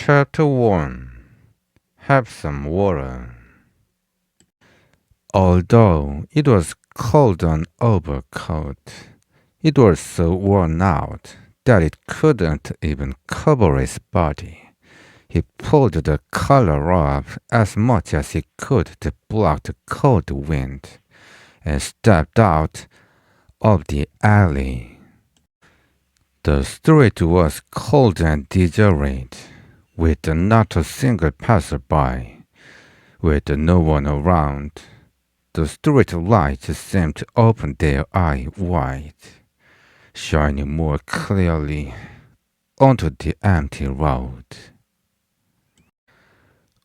Chapter 1. Have some water. Although it was cold on overcoat, it was so worn out that it couldn't even cover his body. He pulled the collar up as much as he could to block the cold wind and stepped out of the alley. The street was cold and deserted, with not a single passerby. With no one around, the street lights seemed to open their eyes wide, shining more clearly onto the empty road.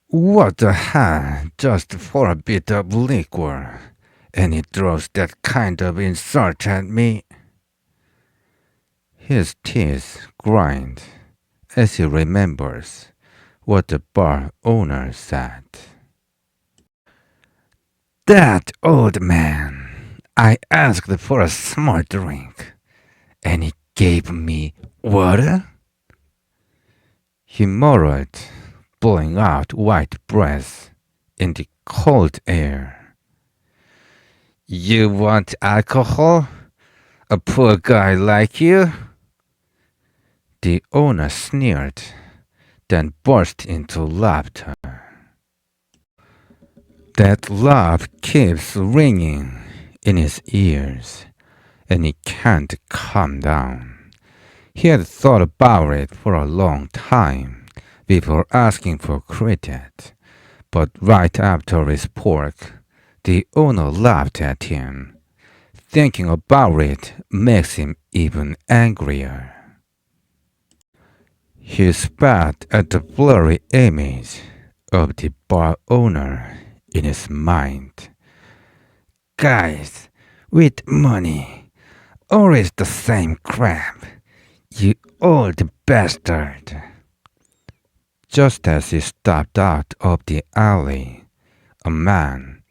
What the hell, just for a bit of liquor, and he throws that kind of insult at me? His teeth grind as he remembers what the bar owner said. That old man, I asked for a small drink, and he gave me water? He murmured, blowing out white breath in the cold air. You want alcohol? A poor guy like you? The owner sneered, then burst into laughter. That laugh keeps ringing in his ears, and he can't calm down. He had thought about it for a long time before asking for credit, but right after he spoke, the owner laughed at him. Thinking about it makes him even angrier. He spat at the blurry image of the bar owner in his mind. Guys with money, always the same crap, you old bastard. Just as he stepped out of the alley, a man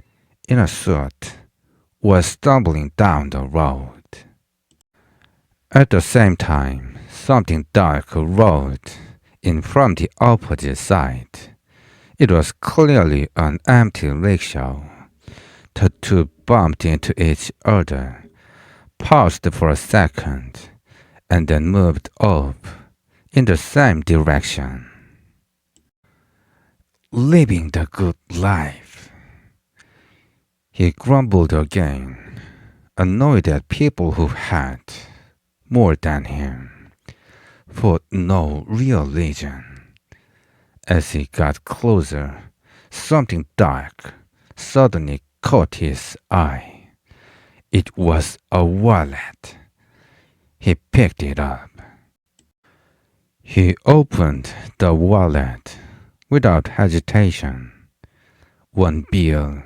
in a suit was stumbling down the road. At the same time, something dark rolled in from the opposite side. It was clearly an empty rickshaw. The two bumped into each other, paused for a second, and then moved off in the same direction. Living the good life. He grumbled again, annoyed at people who had more than him, for no real reason. As he got closer, something dark suddenly caught his eye. It was a wallet. He picked it up. He opened the wallet without hesitation. 1 bill,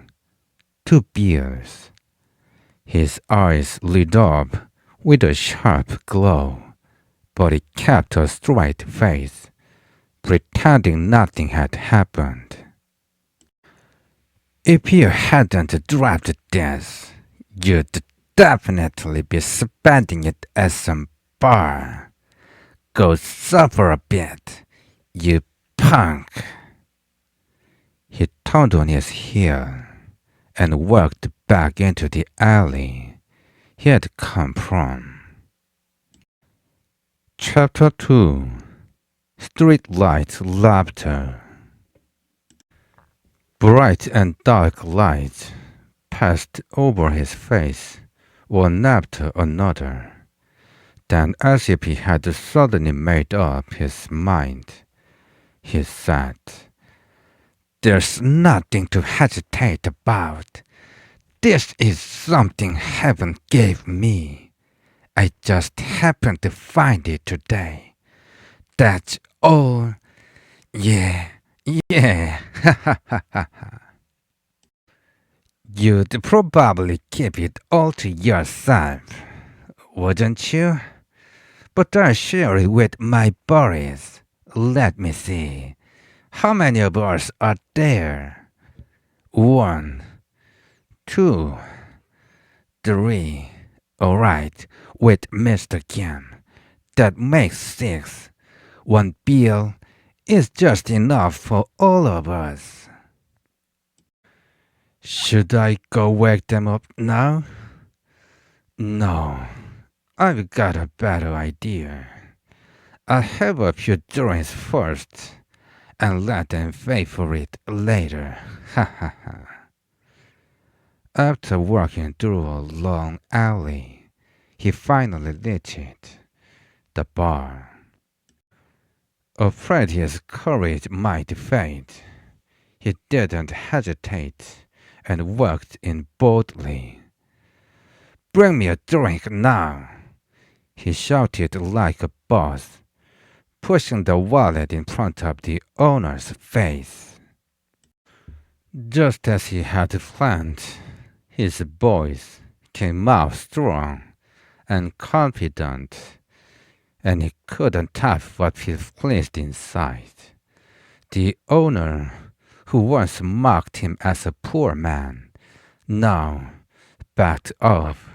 2 bills. His eyes lit up with a sharp glow, but he kept a straight face, pretending nothing had happened. If you hadn't dropped this, you'd definitely be spending it at some bar. Go suffer a bit, you punk. He turned on his heel and walked back into the alley he had come from. Chapter 2. Streetlight Laughter. Bright and dark lights passed over his face, one after another. Then, as if he had suddenly made up his mind, he said, There's nothing to hesitate about. This is something heaven gave me. I just happened to find it today. That's all. Yeah, ha ha ha ha. You'd probably keep it all to yourself, wouldn't you? But I'll share it with my buddies. Let me see. How many of us are there? 1, 2, 3. All right, with Mr. Kim. That makes 6. 1 bill is just enough for all of us. Should I go wake them up now? No, I've got a better idea. I'll have a few drinks first and let them pay for it later. Ha ha ha. After walking through a long alley, he finally reached it, the bar. Afraid his courage might fade, he didn't hesitate and walked in boldly. "Bring me a drink now," he shouted like a boss, pushing the wallet in front of the owner's face. Just as he had planned, his voice came out strong and confident, and he couldn't help but feel pleased inside. The owner, who once mocked him as a poor man, now backed off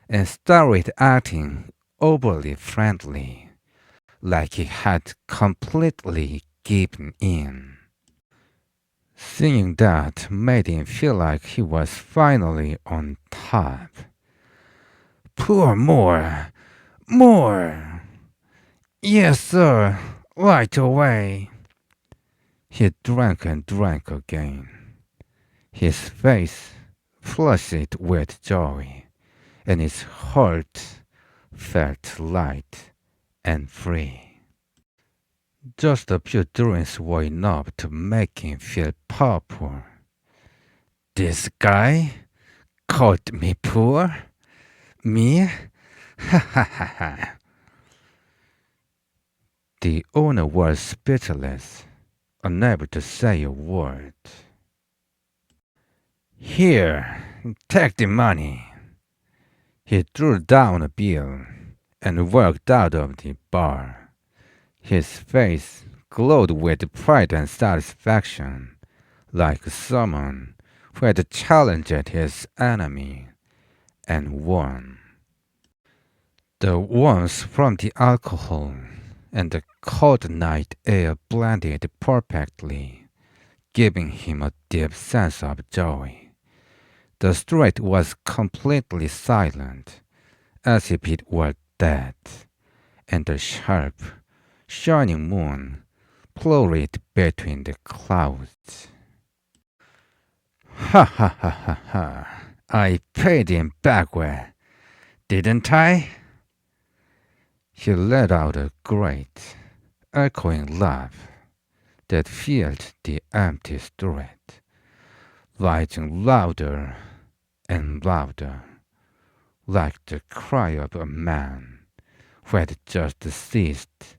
and started acting overly friendly, like he had completely given in. Seeing that made him feel like he was finally on top. "Pour more! More! Yes, sir, right away." He drank and drank again. His face flushed with joy, and his heart felt light and free. Just a few drinks were enough to make him feel powerful. "This guy called me poor? Me? Ha ha ha ha." The owner was speechless, unable to say a word. "Here, take the money." He threw down a bill and walked out of the bar. His face glowed with pride and satisfaction, like someone who had challenged his enemy and won. The warmth from the alcohol and the cold night air blended perfectly, giving him a deep sense of joy. The street was completely silent, as if it were dead, and the sharp, shining moon floated between the clouds. "Ha ha ha ha ha! I paid him back well, didn't I?" He let out a great, echoing laugh that filled the empty street, rising louder and louder, like the cry of a man who had just seized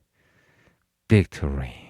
victory.